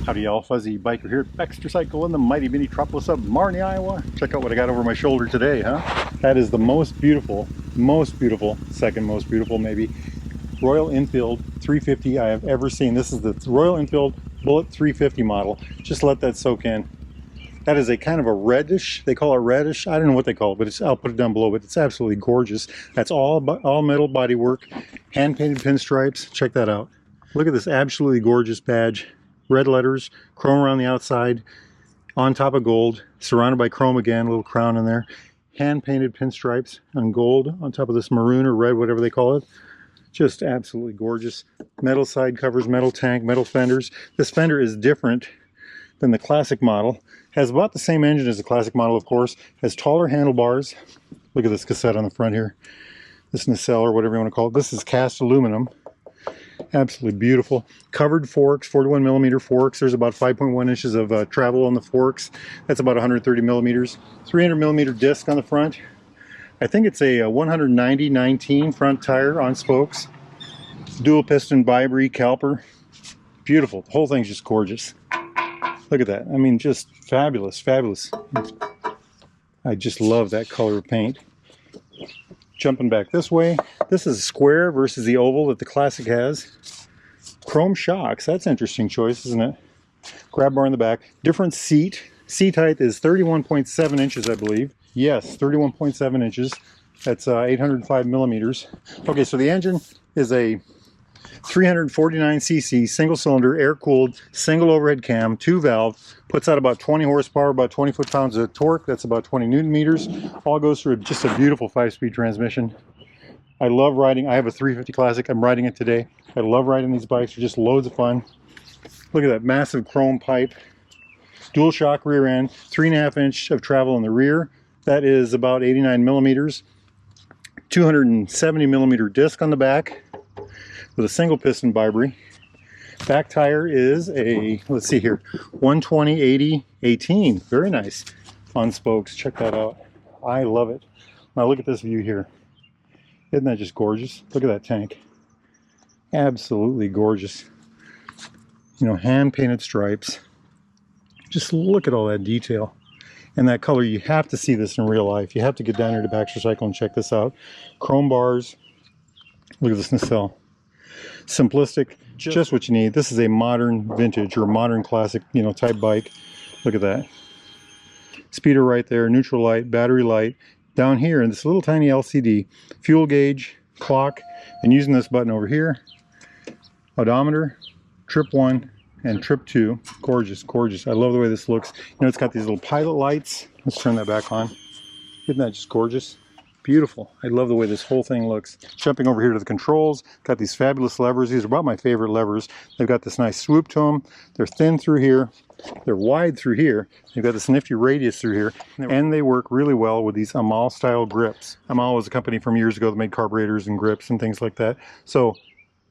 Howdy y'all, Fuzzy Biker here at Baxter Cycle in the mighty metropolis of Marnie, Iowa. Check out what I got over my shoulder today, huh? That is the most beautiful, second most beautiful maybe, Royal Enfield 350 I have ever seen. This is the Royal Enfield Bullet 350 model. Just let that soak in. That is a kind of a reddish, they call it reddish. I don't know what they call it, but I'll put it down below, but it's absolutely gorgeous. That's all metal bodywork, hand-painted pinstripes. Check that out. Look at this absolutely gorgeous badge. Red letters, chrome around the outside, on top of gold, surrounded by chrome again, a little crown in there. Hand-painted pinstripes on gold on top of this maroon or red, whatever they call it. Just absolutely gorgeous. Metal side covers, metal tank, metal fenders. This fender is different than the classic model. Has about the same engine as the classic model, of course. Has taller handlebars. Look at this cassette on the front here. This nacelle or whatever you want to call it. This is cast aluminum. Absolutely beautiful. Covered forks, 41 millimeter forks. There's about 5.1 inches of travel on the forks. That's about 130 millimeters. 300 millimeter disc on the front. I think it's a 190/19 front tire on spokes. Dual piston Vibri caliper. Beautiful. The whole thing's just gorgeous. Look at that. I mean, just fabulous, fabulous. I just love that color of paint. Jumping back this way, this is a square versus the oval that the classic has. Chrome shocks, that's an interesting choice, isn't it? Grab bar in the back. Different seat. Seat height is 31.7 inches, I believe. Yes, 31.7 inches. That's 805 millimeters. Okay, so the engine is a 349cc single cylinder, air-cooled, single overhead cam, 2-valve, puts out about 20 horsepower, about 20 foot-pounds of torque. That's about 20 newton meters. All goes through just a beautiful 5-speed transmission. I love riding. I have a 350 Classic. I'm riding it today. I love riding these bikes. They're just loads of fun. Look at that massive chrome pipe. Dual shock rear end, 3.5 inch of travel in the rear. That is about 89 millimeters. 270 millimeter disc on the back, with a single piston Vibri. Back tire is a, let's see here, 120/80/18. Very nice on spokes. Check that out. I love it. Now look at this view here. Isn't that just gorgeous? Look at that tank. Absolutely gorgeous. You know, hand painted stripes. Just look at all that detail. And that color, you have to see this in real life. You have to get down here to Baxter Cycle and check this out. Chrome bars. Look at this nacelle. Simplistic, just what you need. This is a modern vintage or modern classic, you know, type bike. Look at that. Speedo right there, neutral light, battery light. Down here in this little tiny LCD, fuel gauge, clock, and using this button over here, odometer, trip 1 and trip 2. Gorgeous, gorgeous. I love the way this looks. You know, it's got these little pilot lights. Let's turn that back on. Isn't that just gorgeous? Beautiful. I love the way this whole thing looks. Jumping over here to the controls, got these fabulous levers. These are about my favorite levers. They've got this nice swoop to them. They're thin through here. They're wide through here. They've got this nifty radius through here. And they work really well with these Amal style grips. Amal was a company from years ago that made carburetors and grips and things like that. So,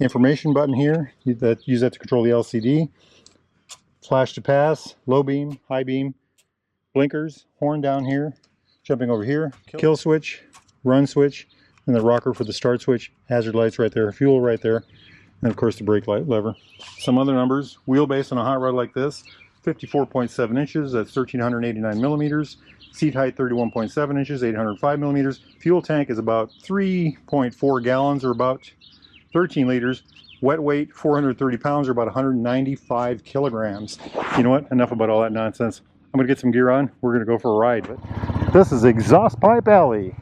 information button here. Use that to control the LCD. Flash to pass, low beam, high beam, blinkers, horn down here. Jumping over here, kill switch, run switch, and the rocker for the start switch, hazard lights right there, fuel right there, and of course the brake light lever. Some other numbers: wheelbase on a hot rod like this, 54.7 inches, that's 1,389 millimeters. Seat height 31.7 inches, 805 millimeters. Fuel tank is about 3.4 gallons or about 13 liters. Wet weight 430 pounds or about 195 kilograms. You know what? Enough about all that nonsense. I'm gonna get some gear on. We're gonna go for a ride. But this is Exhaust Pipe Alley.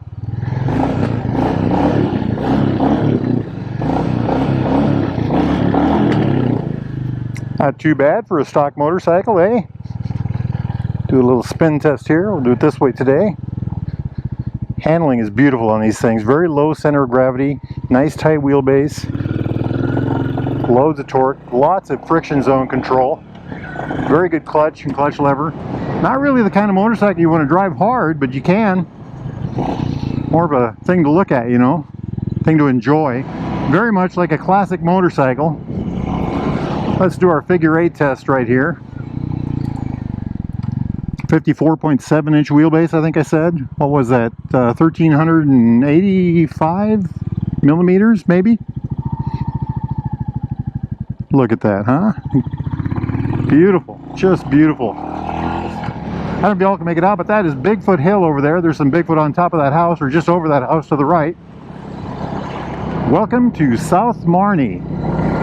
Not too bad for a stock motorcycle, eh? Do a little spin test here. We'll do it this way today. Handling is beautiful on these things. Very low center of gravity, nice tight wheelbase, loads of torque, lots of friction zone control, very good clutch and clutch lever. Not really the kind of motorcycle you want to drive hard, but you can. More of a thing to look at, you know, thing to enjoy. Very much like a classic motorcycle. Let's do our figure 8 test right here. 54.7 inch wheelbase, I think I said. What was that? 1,385 millimeters, maybe? Look at that, huh? Beautiful, just beautiful. I don't know if y'all can make it out, but that is Bigfoot Hill over there. There's some Bigfoot on top of that house, or just over that house to the right. Welcome to South Marnie.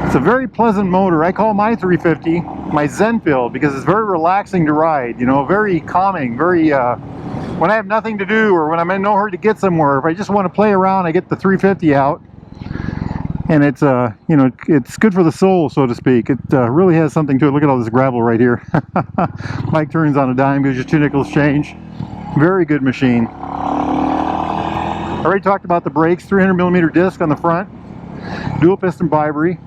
It's a very pleasant motor. I call my 350 my Enfield because it's very relaxing to ride, you know, very calming, very, when I have nothing to do or when I'm in no hurry to get somewhere, if I just want to play around, I get the 350 out. And it's, you know, it's good for the soul, so to speak. It really has something to it. Look at all this gravel right here. Bike turns on a dime, gives you 2 nickels change. Very good machine. I already talked about the brakes. 300mm disc on the front. Dual piston bibrary.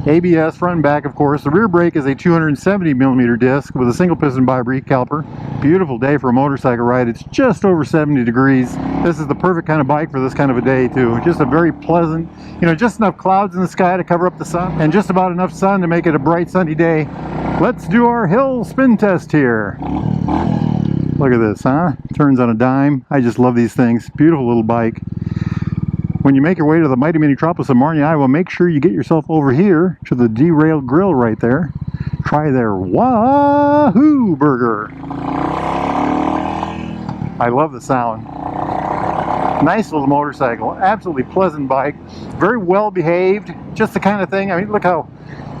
ABS front and back, of course. The rear brake is a 270mm disc with a single piston bibrary caliper. Beautiful day for a motorcycle ride. It's just over 70 degrees. This is the perfect kind of bike for this kind of a day too. Just a very pleasant, you know, just enough clouds in the sky to cover up the sun and just about enough sun to make it a bright sunny day. Let's do our hill spin test here. Look at this, huh? Turns on a dime. I just love these things. Beautiful little bike. When you make your way to the mighty metropolis of Marnie, Iowa, make sure you get yourself over here to the Derailed Grill right there. Try their Wahoo burger. I love the sound. Nice little motorcycle. Absolutely pleasant bike. Very well behaved. Just the kind of thing, I mean, look how,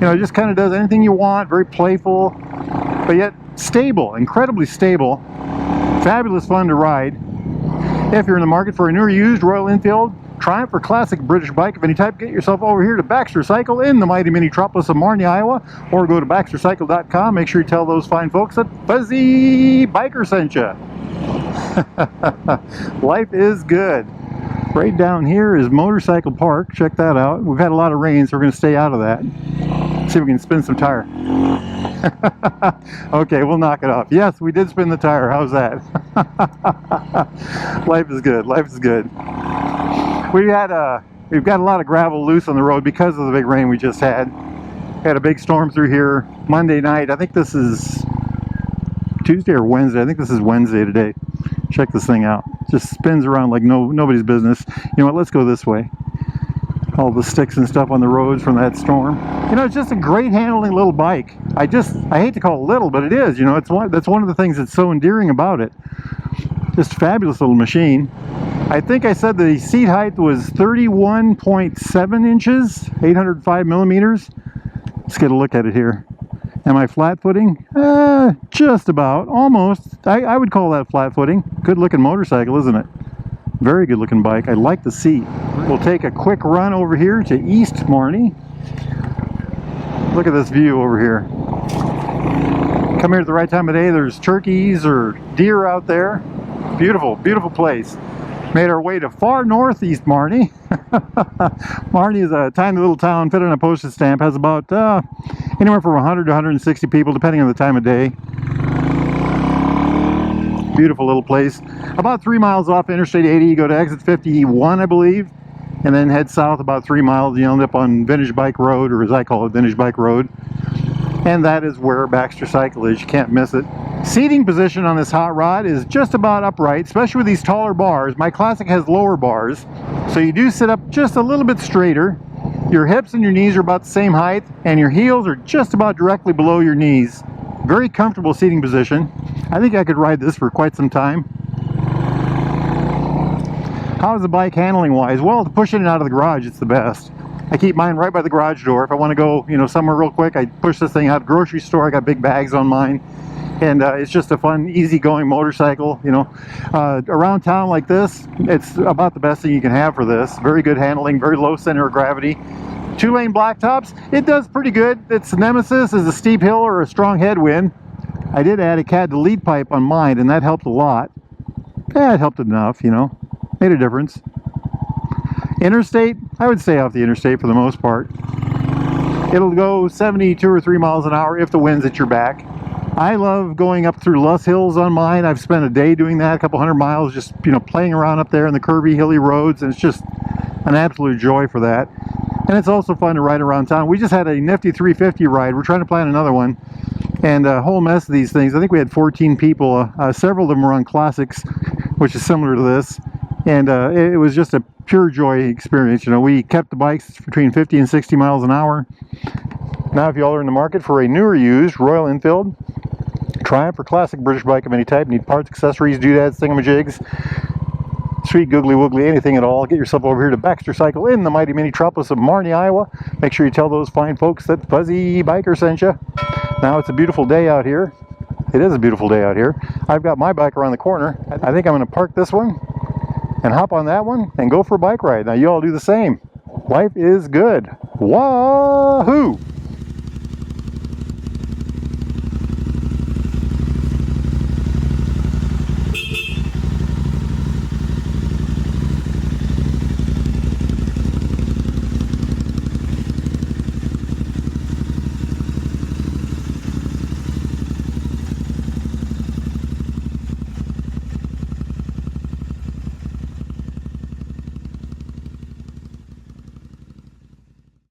you know, it just kind of does anything you want. Very playful, but yet stable. Incredibly stable. Fabulous fun to ride. If you're in the market for a new or used Royal Enfield, Triumph or classic British bike of any type, get yourself over here to Baxter Cycle in the mighty metropolis of Marnie, Iowa, or go to baxtercycle.com. Make sure you tell those fine folks that Fuzzy Biker sent you. Life is good. Right down here is Motorcycle Park. Check that out. We've had a lot of rain, so we're going to stay out of that. See if we can spin some tire. Okay, we'll knock it off. Yes, we did spin the tire. How's that? Life is good. Life is good. We've got a lot of gravel loose on the road because of the big rain we just had. We had a big storm through here Monday night. I think this is Tuesday or Wednesday. I think this is Wednesday today. Check this thing out. Just spins around like nobody's business. You know what? Let's go this way. All the sticks and stuff on the roads from that storm. You know, it's just a great handling little bike. I hate to call it little, but it is. You know, that's one of the things that's so endearing about it. Just a fabulous little machine. I think I said the seat height was 31.7 inches, 805 millimeters. Let's get a look at it here. Am I flat footing? Just about, almost. I would call that flat footing. Good looking motorcycle, isn't it? Very good looking bike. I like the seat. We'll take a quick run over here to East Marnie. Look at this view over here. Come here at the right time of day. There's turkeys or deer out there. Beautiful, beautiful place. Made our way to far northeast Marnie. Marnie is a tiny little town, fit on a postage stamp. Has about anywhere from 100 to 160 people, depending on the time of day. Beautiful little place. About 3 miles off Interstate 80, you go to exit 51, I believe, and then head south about 3 miles. You end up on Vintage Bike Road, or as I call it, Vintage Bike Road. And that is where Baxter Cycle is. You can't miss it. Seating position on this hot rod is just about upright, especially with these taller bars. My Classic has lower bars, so you do sit up just a little bit straighter. Your hips and your knees are about the same height, and your heels are just about directly below your knees. Very comfortable seating position. I think I could ride this for quite some time. How's the bike handling wise? Well, to push in and out of the garage, it's the best. I keep mine right by the garage door. If I want to go, you know, somewhere real quick, I push this thing out. Grocery store, I got big bags on mine. And it's just a fun, easygoing motorcycle, you know. Around town like this, it's about the best thing you can have for this. Very good handling, very low center of gravity. 2-lane blacktops, it does pretty good. Its nemesis is a steep hill or a strong headwind. I did add a CAD to lead pipe on mine, and that helped a lot. Yeah, it helped enough, you know. Made a difference. Interstate, I would stay off the interstate for the most part. It'll go 72 or 3 miles an hour if the wind's at your back. I love going up through Luss Hills on mine. I've spent a day doing that, a couple 100 miles, just, you know, playing around up there in the curvy, hilly roads, and it's just an absolute joy for that. And it's also fun to ride around town. We just had a nifty 350 ride. We're trying to plan another one. And a whole mess of these things. I think we had 14 people. Several of them were on Classics, which is similar to this. And it was just a pure joy experience. You know, we kept the bikes between 50 and 60 miles an hour. Now, if y'all are in the market for a newer used Royal Enfield, Triumph, or classic British bike of any type, need parts, accessories, doodads, thingamajigs, sweet googly woogly, anything at all, get yourself over here to Baxter Cycle in the mighty metropolis of Marnie, Iowa. Make sure you tell those fine folks that Fuzzy Biker sent you. Now, it's a beautiful day out here. It is a beautiful day out here. I've got my bike around the corner. I think I'm going to park this one and hop on that one and go for a bike ride. Now, you all do the same. Life is good. Wahoo!